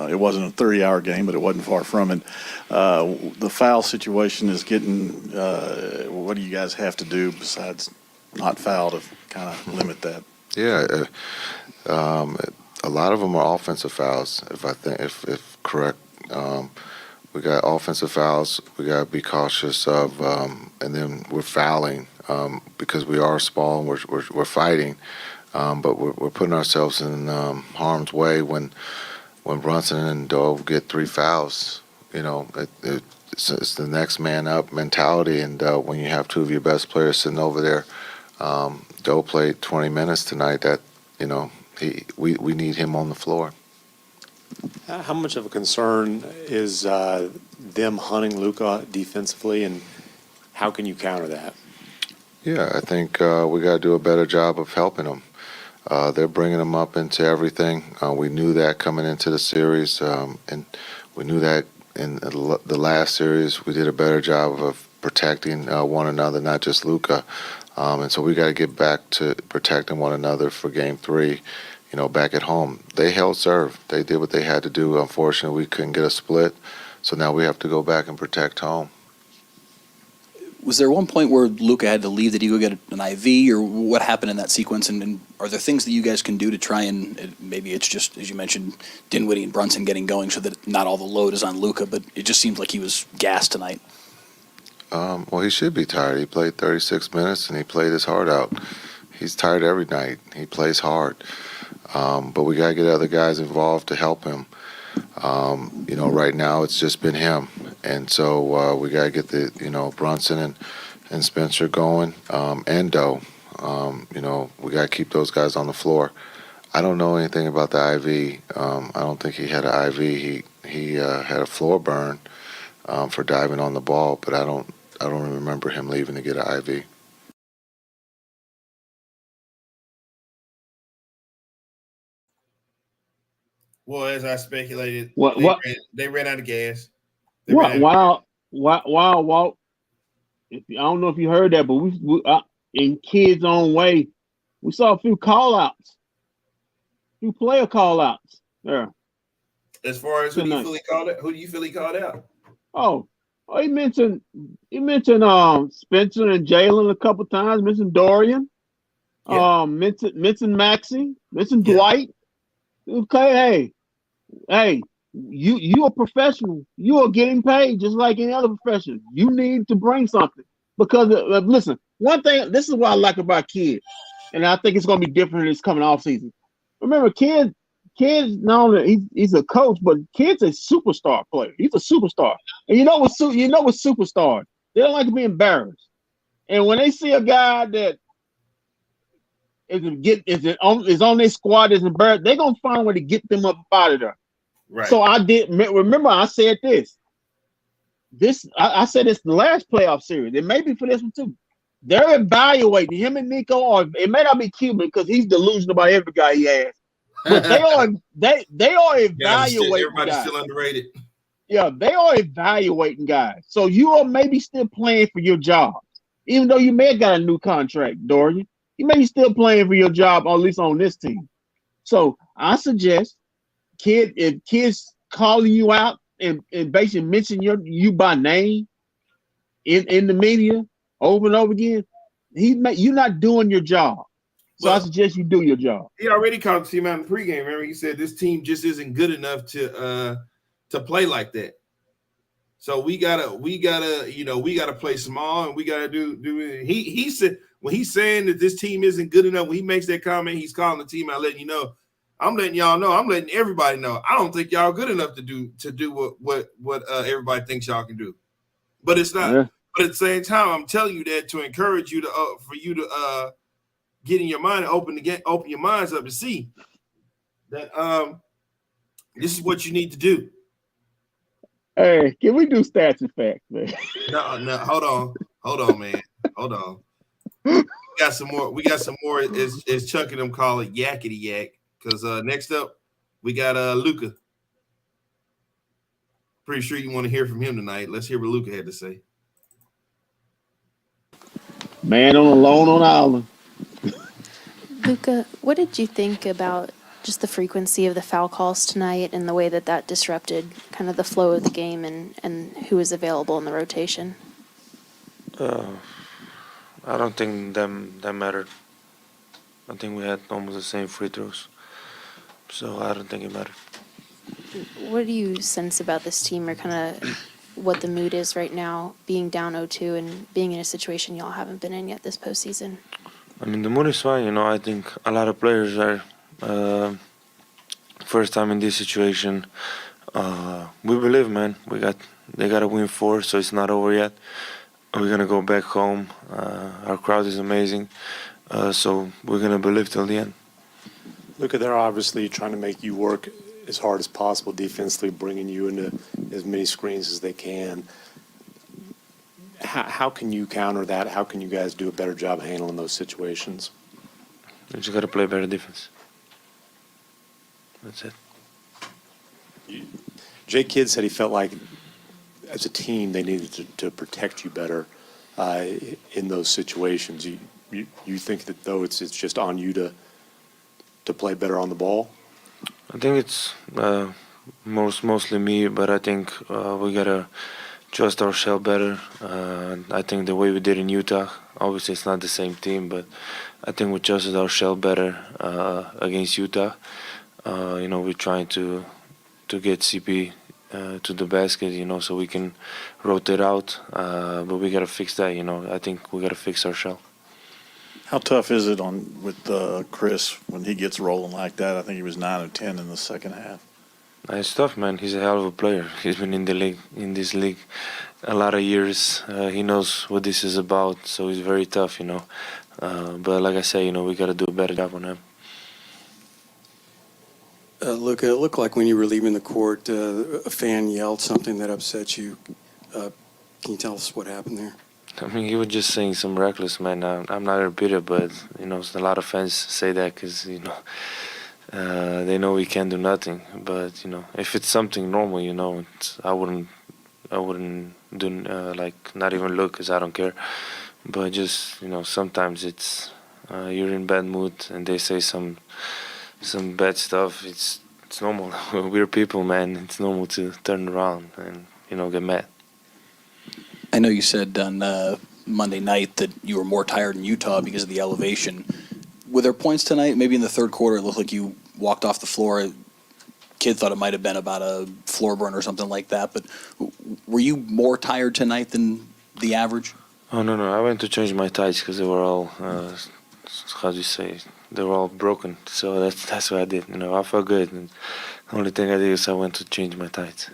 it wasn't a 30-hour game, but it wasn't far from it. The foul situation is getting what do you guys have to do besides not foul to kind of limit that? Yeah, a lot of them are offensive fouls. If correct, we got offensive fouls. We got to be cautious of, and then we're fouling because we are small and we're fighting, but we're putting ourselves in harm's way when Brunson and Dove get 3 fouls. It's the next man up mentality, and when you have 2 of your best players sitting over there. Doe played 20 minutes tonight. That we need him on the floor. How much of a concern is them hunting Luka defensively, and how can you counter that? Yeah, I think we got to do a better job of helping them. They're bringing them up into everything. We knew that coming into the series, and we knew that in the last series. We did a better job of protecting one another, not just Luka. And so we got to get back to protecting one another for Game 3, back at home. They held serve. They did what they had to do. Unfortunately, we couldn't get a split, so now we have to go back and protect home. Was there one point where Luka had to leave? Did he go get an IV, or what happened in that sequence? And are there things that you guys can do to try and maybe it's just, as you mentioned, Dinwiddie and Brunson getting going so that not all the load is on Luka, but it just seems like he was gassed tonight. Well, he should be tired. He played 36 minutes, and he played his heart out. He's tired every night. He plays hard. But we got to get other guys involved to help him. Right now it's just been him. And so we got to get the, Brunson and Spencer going, and Doe. We got to keep those guys on the floor. I don't know anything about the IV. I don't think he had an IV. He had a floor burn for diving on the ball, but I don't remember him leaving to get an IV. Well, as I speculated, they ran out of gas. Wow, Walt. I don't know if you heard that, but we in Kids On Way, we saw a few call-outs, few player call-outs there. As far as who do you feel he called out? Oh, he mentioned Spencer and Jalen a couple times. Mentioned Dorian. Yeah. Mentioned Maxey. Mentioned Dwight. Okay, hey, you a professional. You are getting paid just like any other professional. You need to bring something because listen. One thing. This is what I like about Kids, and I think it's going to be different this coming off season. Remember, Kids. Not only he's a coach, but Kid's a superstar player. He's a superstar, and you know what superstars, they don't like to be embarrassed. And when they see a guy that is on their squad is embarrassed, they're gonna find a way to get them up out of there. Right. So I did remember I said this. I said this the last playoff series. It may be for this one too. They're evaluating him and Nico, or it may not be Cuban because he's delusional about every guy he has. But they are evaluating. Everybody's guys. still underrated. Yeah, they are evaluating guys. So you are maybe still playing for your job, even though you may have got a new contract, Dorian. You may be still playing for your job, or at least on this team. So I suggest, if kids calling you out and basically mention you by name in the media over and over again, you're not doing your job. So I suggest you do your job. He already called the team out in the pregame. Remember, he said this team just isn't good enough to play like that. So we gotta play small, and we gotta do it. He said when he's saying that this team isn't good enough, when he makes that comment, he's calling the team out, letting you know. I'm letting y'all know. I'm letting everybody know. I don't think y'all good enough to do what everybody thinks y'all can do. But it's not. Yeah. But at the same time, I'm telling you that to encourage you for you to get in your mind and open your minds up to see that this is what you need to do. Hey, can we do stats and facts, man? No, hold on, man. Hold on. We got some more. As Chuck and them call it, yakety yak. Because next up, we got Luka. Pretty sure you want to hear from him tonight. Let's hear what Luka had to say. Man on a lone on the island. Luka, what did you think about just the frequency of the foul calls tonight and the way that disrupted kind of the flow of the game and who was available in the rotation? I don't think that mattered. I think we had almost the same free throws, so I don't think it mattered. What do you sense about this team, or kind of what the mood is right now, being down 0-2 and being in a situation y'all haven't been in yet this postseason? I mean, the mood is fine. I think a lot of players are first time in this situation. We believe, man. They got to win 4, so it's not over yet. We're gonna go back home. Our crowd is amazing, so we're gonna believe till the end. Look, they're obviously trying to make you work as hard as possible defensively, bringing you into as many screens as they can. How can you counter that? How can you guys do a better job handling those situations? We just got to play better defense. That's it. Jay Kidd said he felt like, as a team, they needed to protect you better in those situations. You think that, though, it's just on you to play better on the ball? I think it's mostly me, but I think we got to trust our shell better. I think the way we did in Utah, obviously it's not the same team, but I think we trusted our shell better against Utah. We're trying to get CP to the basket, so we can rotate out, but we got to fix that. I think we got to fix our shell. How tough is it with Chris when he gets rolling like that? I think he was 9 of 10 in the second half. It's tough, man. He's a hell of a player. He's been in this league a lot of years. He knows what this is about, so he's very tough, But like I say, we got to do a better job on him. Look, it looked like when you were leaving the court, a fan yelled something that upset you. Can you tell us what happened there? I mean, he was just saying some reckless, man. I'm not a repeater, but, a lot of fans say that because, they know we can't do nothing. But, if it's something normal, I wouldn't do, not even look because I don't care. But just, sometimes it's, you're in bad mood and they say some bad stuff. It's normal. We're people, man. It's normal to turn around and, get mad. I know you said on Monday night that you were more tired in Utah because of the elevation. Were there points tonight, maybe in the third quarter, it looked like you walked off the floor? Kid thought it might have been about a floor burn or something like that, but were you more tired tonight than the average? Oh, no. I went to change my tights because they were all, how do you say, they were all broken. So that's what I did. I felt good. And the only thing I did is I went to change my tights.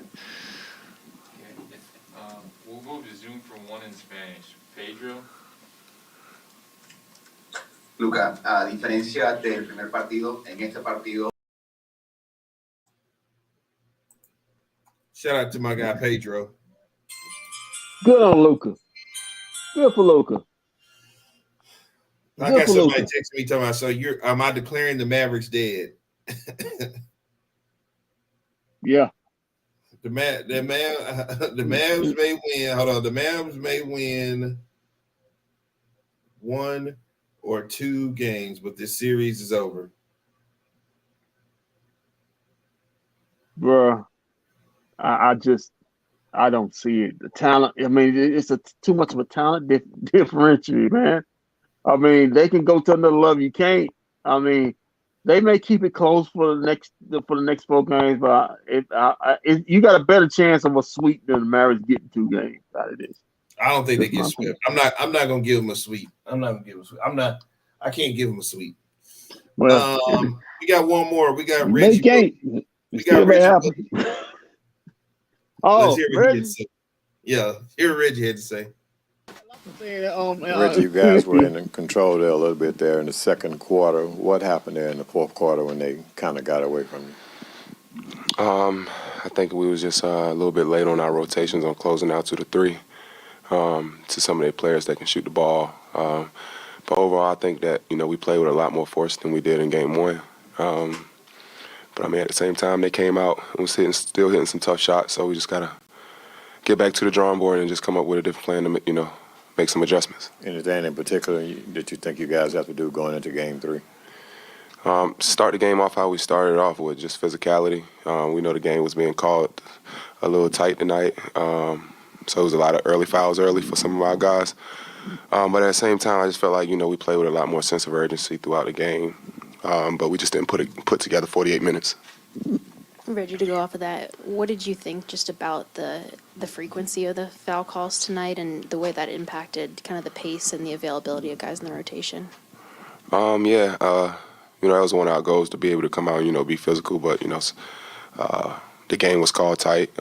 We'll move to Zoom for one in Spanish. Pedro. Luka, a diferencia del primer partido, en este partido. Shout out to my guy Pedro. Good on Luka. Good for Luka. I got somebody texting me talking about, so am I declaring the Mavericks dead? Yeah. The Mavs may win. Hold on. The Mavs may win 1 or 2 games, but this series is over. Bruh, I don't see it. The talent, I mean, it's too much of a talent differential, man. I mean, they can go to another level. You can't. I mean, they may keep it close for the next 4 games, but you got a better chance of a sweep than the Mavericks getting 2 games out of this. I don't think That's they get my swept. I'm not gonna give them a sweep. I can't give them a sweep. Well, We got one more. We got you Reggie. can't. We Still got may Reggie. happen. Let's Oh, hear what he had to say. Yeah, hear what Reggie had to say. Reggie, you guys were in control there a little bit there in the second quarter. What happened there in the fourth quarter when they kind of got away from you? I think we was just a little bit late on our rotations on closing out to the 3 to some of their players that can shoot the ball. But overall, I think that, we played with a lot more force than we did in game 1. But, I mean, at the same time, they came out and was still hitting some tough shots, so we just got to get back to the drawing board and just come up with a different plan to, make some adjustments. Anything in particular that you think you guys have to do going into game 3? Start the game off how we started off with, just physicality. We know the game was being called a little tight tonight, so it was a lot of early fouls early for some of our guys. But at the same time, I just felt like, we played with a lot more sense of urgency throughout the game, but we just didn't put together 48 minutes. Reggie, to go off of that, what did you think just about the frequency of the foul calls tonight and the way that impacted kind of the pace and the availability of guys in the rotation? That was one of our goals, to be able to come out and, be physical, but, the game was called tight.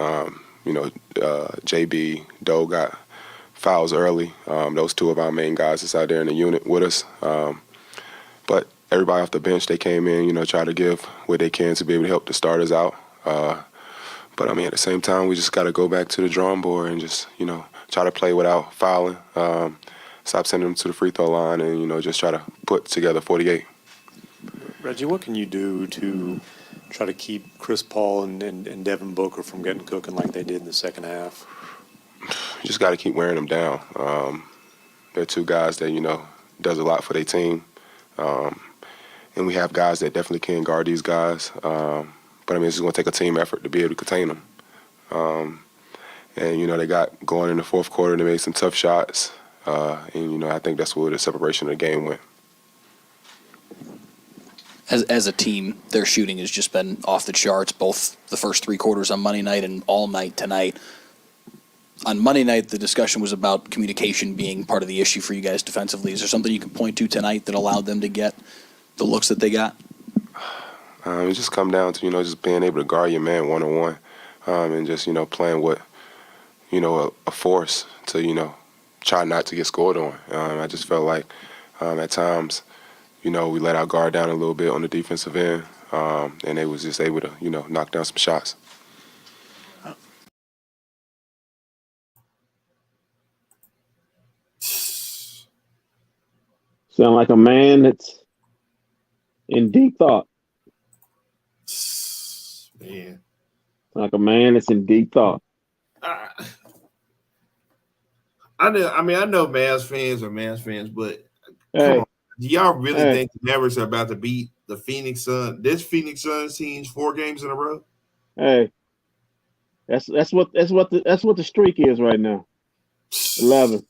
JB, Doe got fouls early. Those 2 of our main guys that's out there in the unit with us. But everybody off the bench, they came in, try to give what they can to be able to help the starters out. But, I mean, at the same time, we just got to go back to the drawing board and just, try to play without fouling, stop sending them to the free throw line and, just try to put together 48. Reggie, what can you do to try to keep Chris Paul and Devin Booker from getting cooking like they did in the second half? You just got to keep wearing them down. They're 2 guys that, does a lot for their team. And we have guys that definitely can guard these guys. But, I mean, it's just going to take a team effort to be able to contain them. And, they got going in the fourth quarter, they made some tough shots. And, I think that's where the separation of the game went. As a team, their shooting has just been off the charts, both the first 3 quarters on Monday night and all night tonight. On Monday night, the discussion was about communication being part of the issue for you guys defensively. Is there something you can point to tonight that allowed them to get the looks that they got? It just come down to, just being able to guard your man one-on-one, and just, playing with, a force to, try not to get scored on. I just felt like at times, we let our guard down a little bit on the defensive end, and they was just able to, knock down some shots. Sound like a man that's in deep thought. Man. Like a man that's in deep thought. I know Mavs fans are Mavs fans, but Hey, come on. Do y'all really hey. think the Mavericks are about to beat the Phoenix Suns? This Phoenix Suns team's 4 games in a row? Hey, that's what the streak is right now. 11.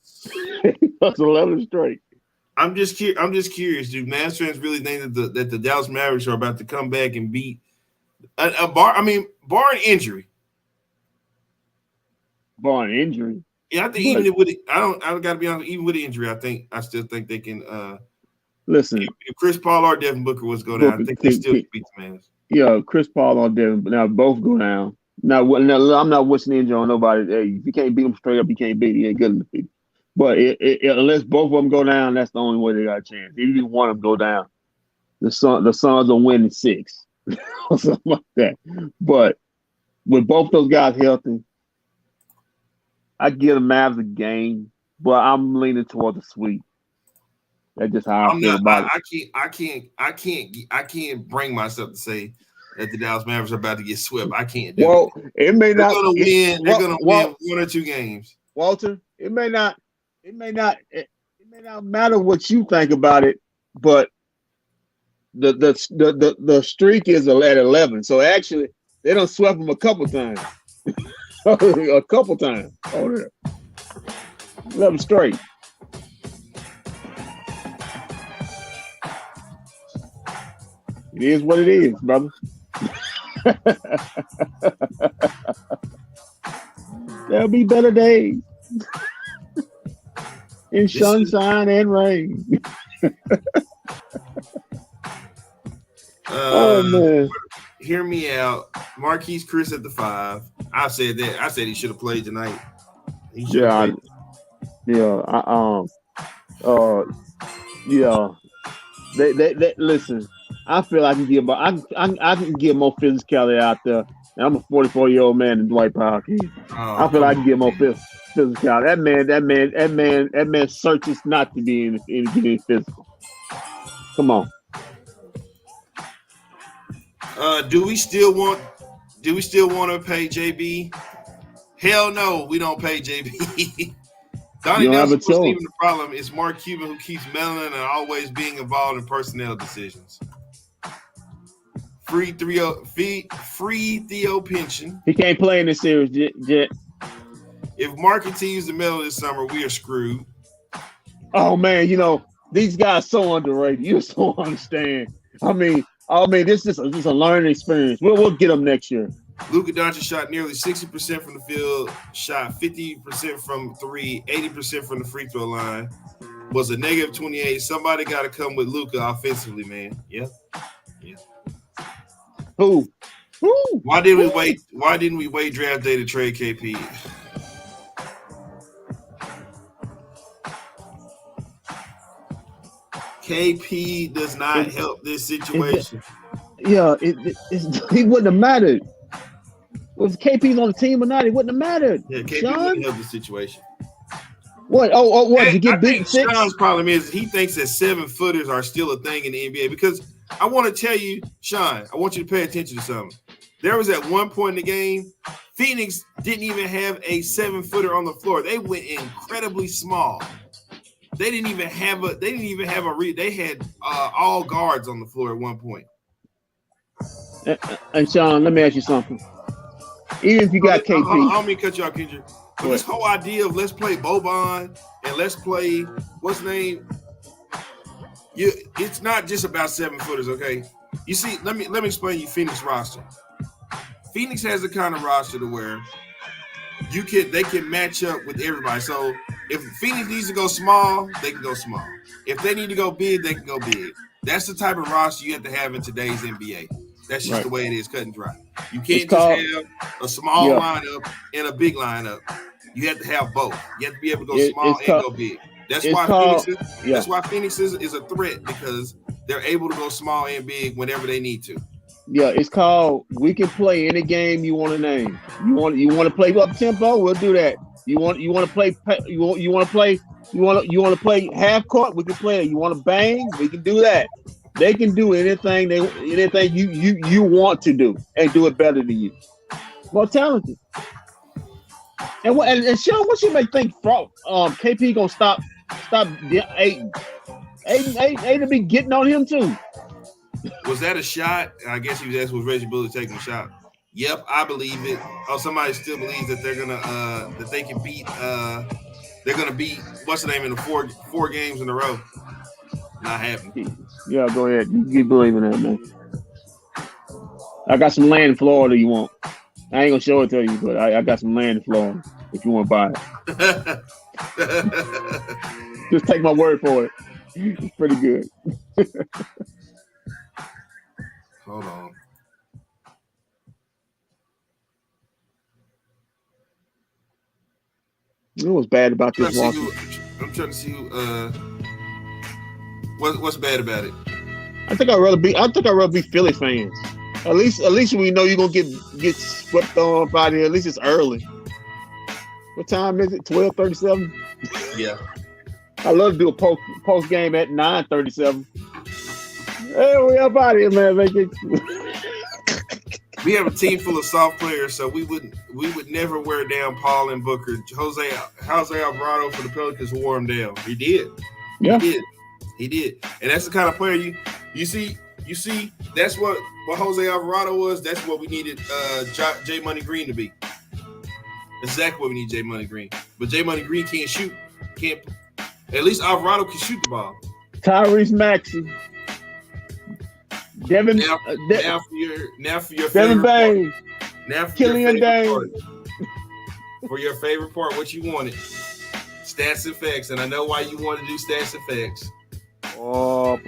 That's 11 straight. I'm just curious. Do Mavs fans really think that the Dallas Mavericks are about to come back and beat barring injury? Barring injury. Yeah, I think even with it, I got to be honest. Even with the injury, I still think they can. Listen, if Chris Paul or Devin Booker was going down, I think they still can beat the Mavs. Yeah, Chris Paul or Devin, but now both go down. Now, I'm not wishing injury on nobody. Hey, if you can't beat them straight up, you can't beat it. You ain't good enough. But unless both of them go down, that's the only way they got a chance. Even one of them go down, the Suns will win in 6 or something like that. But with both those guys healthy, I give the Mavs a game, but I'm leaning toward the sweep. That's just how I feel about it. I can't bring myself to say that the Dallas Mavericks are about to get swept. I can't do Well, it may They're not. Gonna win. They're going to win 1 or 2 games. Walter, it may not may not matter what you think about it, but the streak is at 11. So actually, they don't swept them a couple times. A couple times. Oh, yeah. 11 straight. It is what it is, brother. There'll be better days. In sunshine and rain. Oh man. Hear me out. Marquise Chris at the 5. I said that. I said he should have played tonight. Yeah. They listen. I feel I can give I can give more physicality out there. And I'm a 44-year-old man in Dwight Powell. I feel I can give more physicality. That man searches not to be in physical. Come on. Do we still want to pay JB? Hell no, we don't pay JB. Donnie Nelson wasn't even the problem. It's Mark Cuban who keeps meddling and always being involved in personnel decisions. Free Theo pension. He can't play in this series, Jet. If Mark continues to meddle this summer, we are screwed. Oh man, these guys so underrated. You just don't understand. I mean, this is a learning experience. We'll get them next year. Luka Doncic shot nearly 60% from the field, shot 50% from 3, 80% from the free throw line. Was a negative 28. Somebody got to come with Luka offensively, man. Yeah. Who? Why didn't we wait draft day to trade KP? KP does not help this situation. He wouldn't have mattered. Was KP's on the team or not? It wouldn't have mattered. Yeah, KP wouldn't help the situation. What? What? You get beat 6? Sean's problem is he thinks that 7-footers are still a thing in the NBA because I want to tell you, Sean, I want you to pay attention to something. There was at one point in the game, Phoenix didn't even have a 7-footer on the floor. They went incredibly small. They didn't even have a. They had all guards on the floor at one point. And Sean, let me ask you something. Even if you got KP, I don't mean to cut you off, Kendrick. But this whole idea of let's play Boban and let's play what's his name. It's not just about 7-footers, okay? You see, let me explain you Phoenix roster. Phoenix has the kind of roster to where they can match up with everybody. So if Phoenix needs to go small, they can go small. If they need to go big, they can go big. That's the type of roster you have to have in today's NBA. That's just the way it is, cut and dry. You can't have a small lineup and a big lineup. You have to have both. You have to be able to go small and go big. That's why Phoenix is a threat because they're able to go small and big whenever they need to. Yeah, it's called we can play any game you want to name. You want to play up tempo, we'll do that. You want to play half court, we can play it. You want to bang, we can do that. They can do anything you want to do and do it better than you. More talented. And Sean, what you may think KP gonna stop Aiden? Aiden be getting on him too. Was that a shot? I guess he was asking, was Reggie Bullock taking a shot? Yep, I believe it. Oh, somebody still believes that they're gonna that they can beat they're gonna beat what's the name in the four games in a row. Not happening. Yeah, go ahead. You keep believing that, man. I got some land in Florida you want. I ain't gonna show it to you, but I got some land in Florida if you want to buy it. Just take my word for it. It's pretty good. Hold on. You know what's bad about this, Walker? I'm trying to see what's bad about it. I think I'd rather be Philly fans. At least we know you're gonna get swept on out here. At least it's early. What time is it? 12:37. Yeah. I love to do a post game at 9:37. Hey, we up out here, man. We have a team full of soft players, so we would never wear down Paul and Booker. Jose Alvarado for the Pelicans wore him down. He did. Yeah. He did. And that's the kind of player you see, that's what Jose Alvarado was. That's what we needed J Money Green to be. That's exactly what we need J Money Green. But J Money Green can't shoot. At least Alvarado can shoot the ball. Tyrese Maxey. Devin Now for your Devin favorite Bain. part. Now for Killian your favorite Dane. part. For your favorite part, what you wanted. Stats and facts. And I know why you want to do stats and facts. Oh.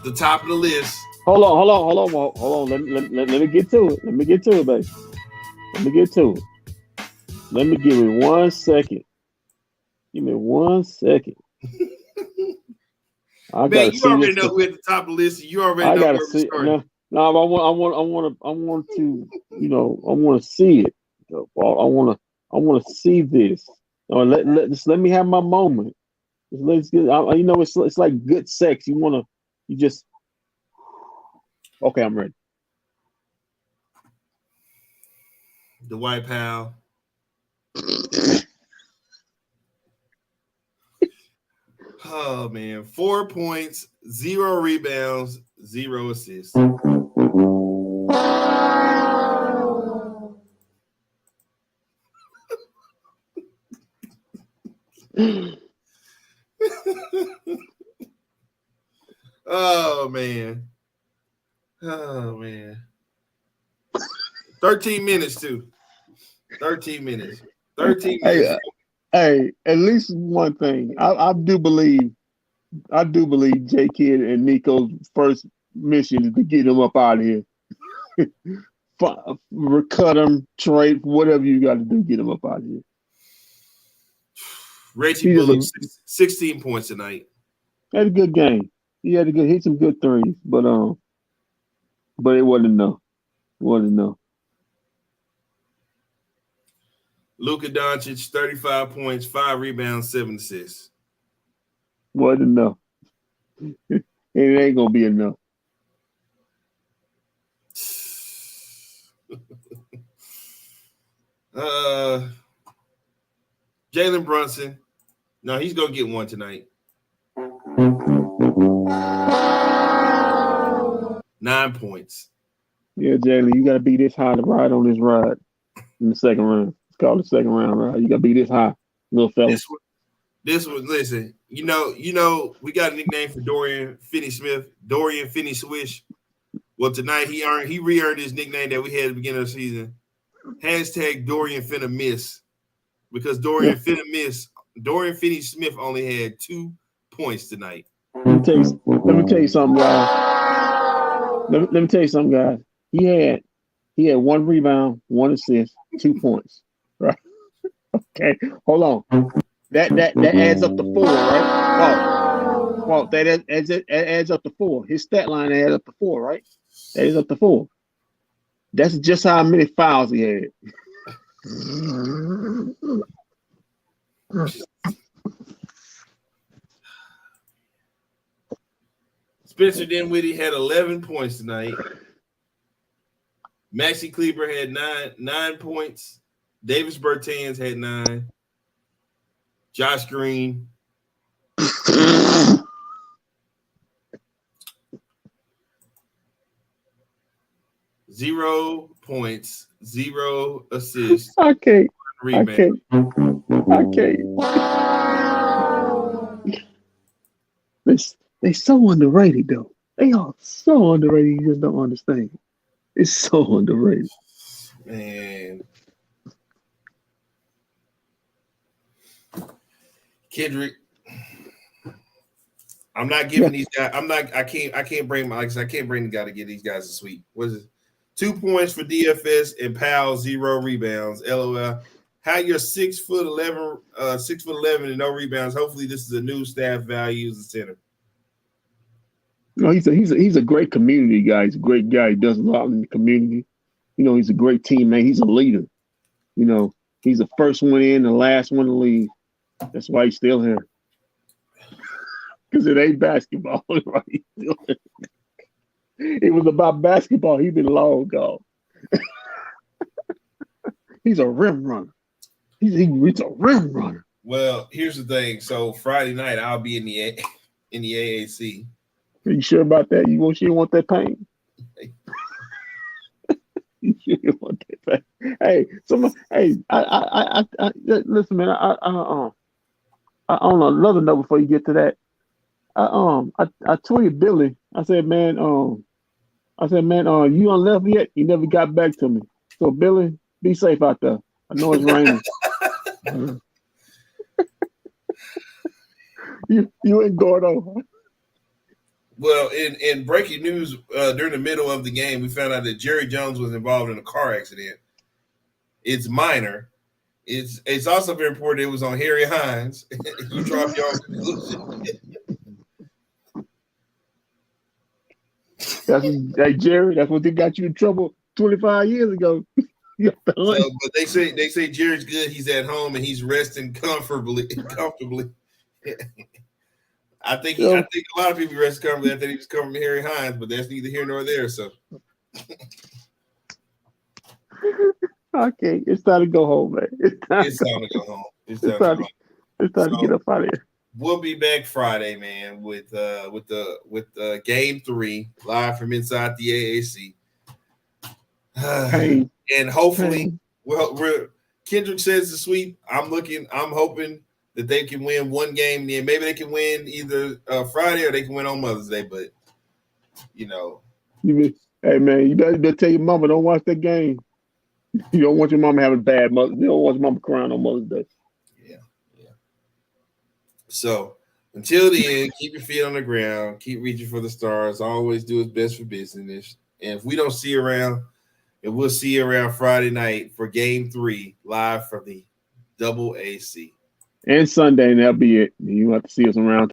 The top of the list. Hold on. Let me get to it. Let me get to it, baby. Let me get to it. Let me give it 1 second. Give me 1 second. Man, you already know who at the top of the list. You already know where we're starting. No, I want to, I want to see it. I want to see this. Let me have my moment. Let's get. It's like good sex. Okay, I'm ready. The White Pal. Oh man, 4 points, 0 rebounds, 0 assists. Oh man. 13 minutes too. 13 minutes. 13 minutes. Hey, at least one thing. I do believe J Kid and Nico's first mission is to get him up out of here. Cut him, trade, whatever you got to do, get him up out of here. Reggie Bullock, 16 points tonight. Had a good game. He hit some good threes, but it wasn't enough. Luka Doncic, 35 points, 5 rebounds, 7 assists. Wasn't enough. It ain't gonna be enough. Jalen Brunson. No, he's gonna get one tonight. 9 points. Yeah, Jalen, you gotta be this high to ride on this ride in the second round. It's called the second round ride. You gotta be this high, little fella. This was listen. You know, we got a nickname for Dorian Finney-Smith, Dorian Finney-Swish. Well, tonight he re-earned his nickname that we had at the beginning of the season. Hashtag Dorian Finna Miss. Because Dorian Finney-Smith only had 2 points tonight. Let me tell you something, guys. Let me tell you something, guys. He had 1 rebound, 1 assist, 2 points. Right? Okay, hold on. That adds up to 4, right? Well, that adds up to 4. His stat line adds up to 4, right? That adds up to 4. That's just how many fouls he had. Spencer Dinwiddie had 11 points tonight. Maxi Kleber had 9 points. Davis Bertans had 9. Josh Green. 0 points, 0 assists. I can't. They so underrated though. They are so underrated. You just don't understand. It's so underrated. Man. Kendrick. I'm not giving these guys. I can't bring the guy to get these guys a sweep. What is it? 2 points for DFS and Powell, 0 rebounds. LOL. How you're 6'11", 6'11" and no rebounds. Hopefully, this is a new staff value as a center. No, he's a great community guy. He's a great guy. He does a lot in the community. He's a great teammate. He's a leader. He's the first one in, the last one to leave. That's why he's still here. Because it ain't basketball. Right? It was about basketball. He's been long gone. He's a rim runner. He's a rim runner. Well, here's the thing. So Friday night, I'll be in the AAC. Are you sure about that? You sure want that pain? You sure you want that pain? Hey, listen, man. On another note before you get to that, I tweeted Billy. I said, man, you on left yet? You never got back to me. So Billy, be safe out there. I know it's raining. you and Gordo. Well, in breaking news, during the middle of the game, we found out that Jerry Jones was involved in a car accident. It's minor. It's also very important. It was on Harry Hines. You dropped your own conclusion. Hey Jerry, that's what they got you in trouble 25 years ago. But they say Jerry's good. He's at home and he's resting comfortably. I think a lot of people rest comfortably. I think he was covering Harry Hines, but that's neither here nor there. So, okay, it's time to go home, man. It's time to go home. It's time to get up out of here. We'll be back Friday, man, with Game 3 live from inside the AAC. Hey, and hopefully, Kendrick says the sweep. I'm hoping that they can win one game. Then maybe they can win either Friday or they can win on Mother's Day. But hey man, you better tell your mama don't watch that game. You don't want your mama having bad mother. You don't want your mama crying on Mother's Day. Yeah. So until the end, keep your feet on the ground. Keep reaching for the stars. Always do what's best for business. And if we don't see you around, and we'll see you around Friday night for Game 3 live from the AAC. And Sunday, and that'll be it. You have to see us around